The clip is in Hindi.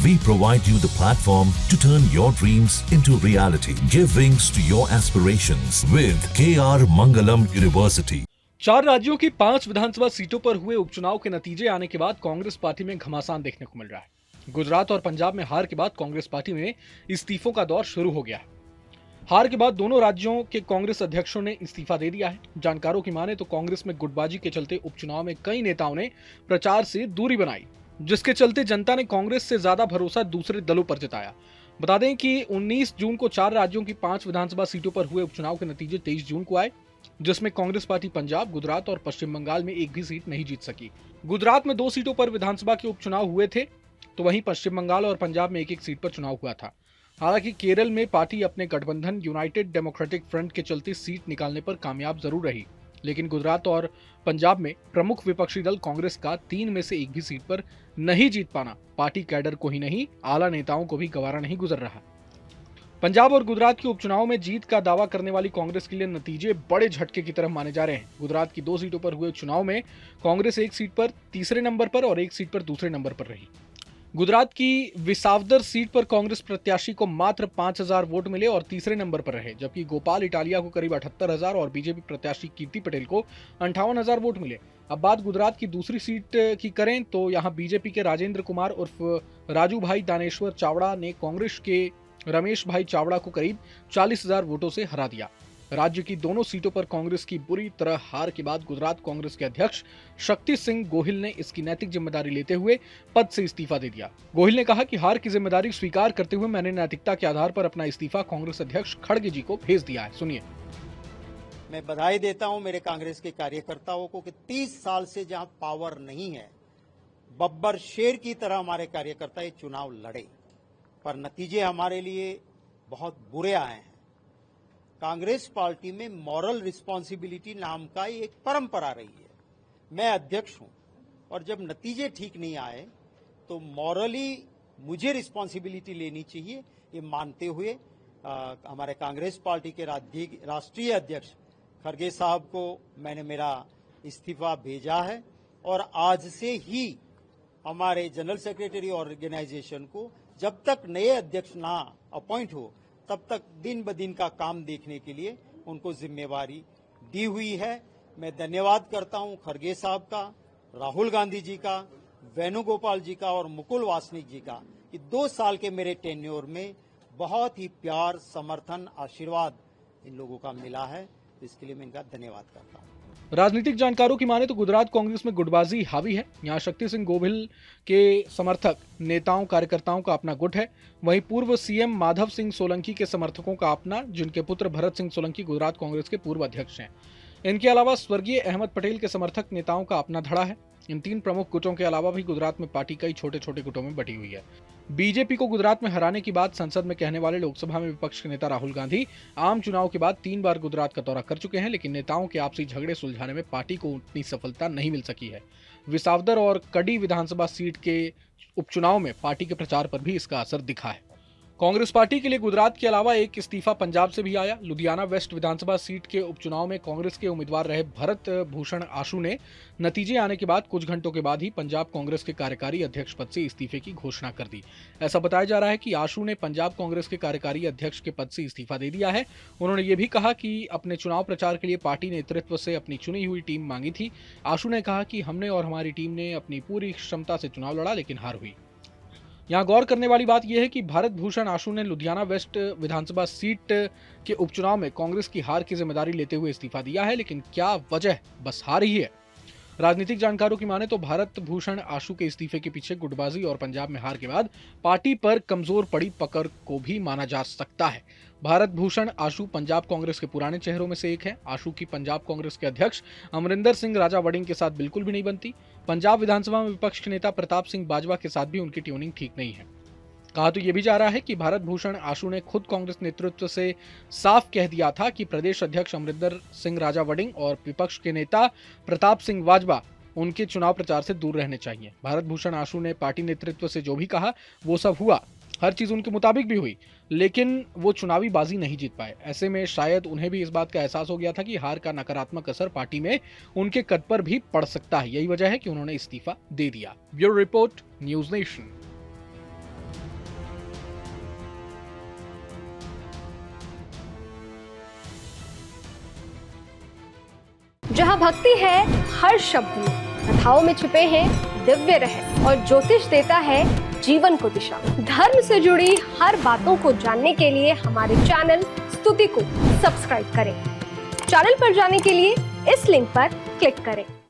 We provide you the platform to turn your dreams into reality. Give wings to your aspirations with KR Mangalam University. 4 राज्यों की 5 विधानसभा सीटों पर हुए उपचुनाव के नतीजे आने के बाद कांग्रेस पार्टी में घमासान देखने को मिल रहा है। गुजरात और पंजाब में हार के बाद कांग्रेस पार्टी में इस्तीफों का दौर शुरू हो गया है। हार के बाद दोनों राज्यों के कांग्रेस अध्यक्षों ने इस्तीफा दे दिया है। जानकारों की माने तो कांग्रेस में गुटबाजी के चलते उपचुनाव में कई नेताओं ने प्रचार से दूरी बनाई, जिसके चलते जनता ने कांग्रेस से ज्यादा भरोसा दूसरे दलों पर जताया। बता दें कि 19 जून को 4 राज्यों की 5 विधानसभा सीटों पर हुए उपचुनाव के नतीजे 23 जून को आए, जिसमें कांग्रेस पार्टी पंजाब, गुजरात और पश्चिम बंगाल में एक भी सीट नहीं जीत सकी। गुजरात में 2 सीटों पर विधानसभा के उपचुनाव हुए थे, तो वहीं पश्चिम बंगाल और पंजाब में एक सीट पर चुनाव हुआ था। हालांकि केरल में पार्टी अपने गठबंधन यूनाइटेड डेमोक्रेटिक फ्रंट के चलते सीट निकालने पर कामयाब जरूर रही, लेकिन गुजरात और पंजाब में प्रमुख विपक्षी दल कांग्रेस का 3 में से एक भी सीट पर नहीं जीत पाना पार्टी कैडर को ही नहीं, आला नेताओं को भी गवारा नहीं गुजर रहा। पंजाब और गुजरात के उपचुनाव में जीत का दावा करने वाली कांग्रेस के लिए नतीजे बड़े झटके की तरफ माने जा रहे हैं। गुजरात की 2 सीटों पर हुए चुनाव में कांग्रेस एक सीट पर तीसरे नंबर पर और एक सीट पर दूसरे नंबर पर रही। गुजरात की विसावदर सीट पर कांग्रेस प्रत्याशी को मात्र 5000 वोट मिले और तीसरे नंबर पर रहे, जबकि गोपाल इटालिया को करीब 78000 और बीजेपी प्रत्याशी कीर्ति पटेल को 58000 वोट मिले। अब बात गुजरात की दूसरी सीट की करें तो यहां बीजेपी के राजेंद्र कुमार उर्फ राजू भाई दानेश्वर चावड़ा ने कांग्रेस के रमेश भाई चावड़ा को करीब 40000 वोटों से हरा दिया। राज्य की दोनों सीटों पर कांग्रेस की बुरी तरह हार के बाद गुजरात कांग्रेस के अध्यक्ष शक्ति सिंह गोहिल ने इसकी नैतिक जिम्मेदारी लेते हुए पद से इस्तीफा दे दिया। गोहिल ने कहा कि हार की जिम्मेदारी स्वीकार करते हुए मैंने नैतिकता के आधार पर अपना इस्तीफा कांग्रेस अध्यक्ष खड़गे जी को भेज दिया है। सुनिए। मैं बधाई देता हूं मेरे कांग्रेस के कार्यकर्ताओं को कि 30 साल से जहां पावर नहीं है, बब्बर शेर की तरह हमारे कार्यकर्ता ये चुनाव लड़े, पर नतीजे हमारे लिए बहुत बुरे आए हैं। कांग्रेस पार्टी में मॉरल रिस्पॉन्सिबिलिटी नाम का एक परंपरा रही है। मैं अध्यक्ष हूं और जब नतीजे ठीक नहीं आए तो मॉरली मुझे रिस्पॉन्सिबिलिटी लेनी चाहिए, ये मानते हुए हमारे कांग्रेस पार्टी के राष्ट्रीय अध्यक्ष खड़गे साहब को मैंने मेरा इस्तीफा भेजा है और आज से ही हमारे जनरल सेक्रेटरी ऑर्गेनाइजेशन को जब तक नए अध्यक्ष ना अपॉइंट हो तब तक दिन ब दिन का काम देखने के लिए उनको जिम्मेवारी दी हुई है। मैं धन्यवाद करता हूं खड़गे साहब का, राहुल गांधी जी का, वेणुगोपाल जी का और मुकुल वासनिक जी का कि 2 साल के मेरे टेन्योर में बहुत ही प्यार, समर्थन, आशीर्वाद इन लोगों का मिला है। इसके लिए मैं इनका धन्यवाद करता हूं। राजनीतिक जानकारों की माने तो गुजरात कांग्रेस में गुटबाजी हावी है। यहां शक्ति सिंह गोहिल के समर्थक नेताओं कार्यकर्ताओं का अपना गुट है, वहीं पूर्व सीएम माधव सिंह सोलंकी के समर्थकों का अपना, जिनके पुत्र भरत सिंह सोलंकी गुजरात कांग्रेस के पूर्व अध्यक्ष हैं। इनके अलावा स्वर्गीय अहमद पटेल के समर्थक नेताओं का अपना धड़ा है। इन 3 प्रमुख गुटों के अलावा भी गुजरात में पार्टी कई छोटे छोटे गुटों में बटी हुई है। बीजेपी को गुजरात में हराने की बात संसद में कहने वाले लोकसभा में विपक्ष के नेता राहुल गांधी आम चुनाव के बाद 3 बार गुजरात का दौरा कर चुके हैं, लेकिन नेताओं के आपसी झगड़े सुलझाने में पार्टी को उतनी सफलता नहीं मिल सकी है। विसावदर और कड़ी विधानसभा सीट के उपचुनाव में पार्टी के प्रचार पर भी इसका असर दिखा है। कांग्रेस पार्टी के लिए गुजरात के अलावा एक इस्तीफा पंजाब से भी आया। लुधियाना वेस्ट विधानसभा सीट के उपचुनाव में कांग्रेस के उम्मीदवार रहे भरत भूषण आशु ने नतीजे आने के बाद कुछ घंटों के बाद ही पंजाब कांग्रेस के कार्यकारी अध्यक्ष पद से इस्तीफे की घोषणा कर दी। ऐसा बताया जा रहा है कि आशु ने पंजाब कांग्रेस के कार्यकारी अध्यक्ष के पद से इस्तीफा दे दिया है। उन्होंने ये भी कहा कि अपने चुनाव प्रचार के लिए पार्टी नेतृत्व से अपनी चुनी हुई टीम मांगी थी। आशु ने कहा कि हमने और हमारी टीम ने अपनी पूरी क्षमता से चुनाव लड़ा, लेकिन हार हुई। यहां गौर करने वाली बात यह है कि भारत भूषण आशु ने लुधियाना वेस्ट विधानसभा सीट के उपचुनाव में कांग्रेस की हार की जिम्मेदारी लेते हुए इस्तीफा दिया है, लेकिन क्या वजह? बस हार ही है। राजनीतिक जानकारों की माने तो भारत भूषण आशु के इस्तीफे के पीछे गुटबाजी और पंजाब में हार के बाद पार्टी पर कमजोर पड़ी पकड़ को भी माना जा सकता है। भारत भूषण आशु पंजाब कांग्रेस के पुराने चेहरों में से एक है। आशु की पंजाब कांग्रेस के अध्यक्ष अमरिंदर सिंह राजा वड़िंग के साथ बिल्कुल भी नहीं बनती। पंजाब विधानसभा में विपक्ष के नेता प्रताप सिंह बाजवा के साथ भी उनकी ट्यूनिंग ठीक नहीं है। कहा तो यह भी जा रहा है कि भारत भूषण आशु ने खुद कांग्रेस नेतृत्व से साफ कह दिया था कि प्रदेश अध्यक्ष अमरिंदर सिंह राजा वड़िंग और विपक्ष के नेता प्रताप सिंह बाजवा उनके चुनाव प्रचार से दूर रहने चाहिए। भारत भूषण आशु ने पार्टी नेतृत्व से जो भी कहा वो सब हुआ, हर चीज उनके मुताबिक भी हुई, लेकिन वो चुनावी बाजी नहीं जीत पाए। ऐसे में शायद उन्हें भी इस बात का एहसास हो गया था कि हार का नकारात्मक असर पार्टी में उनके कद पर भी पड़ सकता है। यही वजह है कि उन्होंने इस्तीफा दे दिया। Bureau report, news nation. जहाँ भक्ति है हर शब्द में, कथाओं में छुपे हैं दिव्य रहस्य और ज्योतिष देता है जीवन को दिशा। धर्म से जुड़ी हर बातों को जानने के लिए हमारे चैनल स्तुति को सब्सक्राइब करें। चैनल पर जाने के लिए इस लिंक पर क्लिक करें।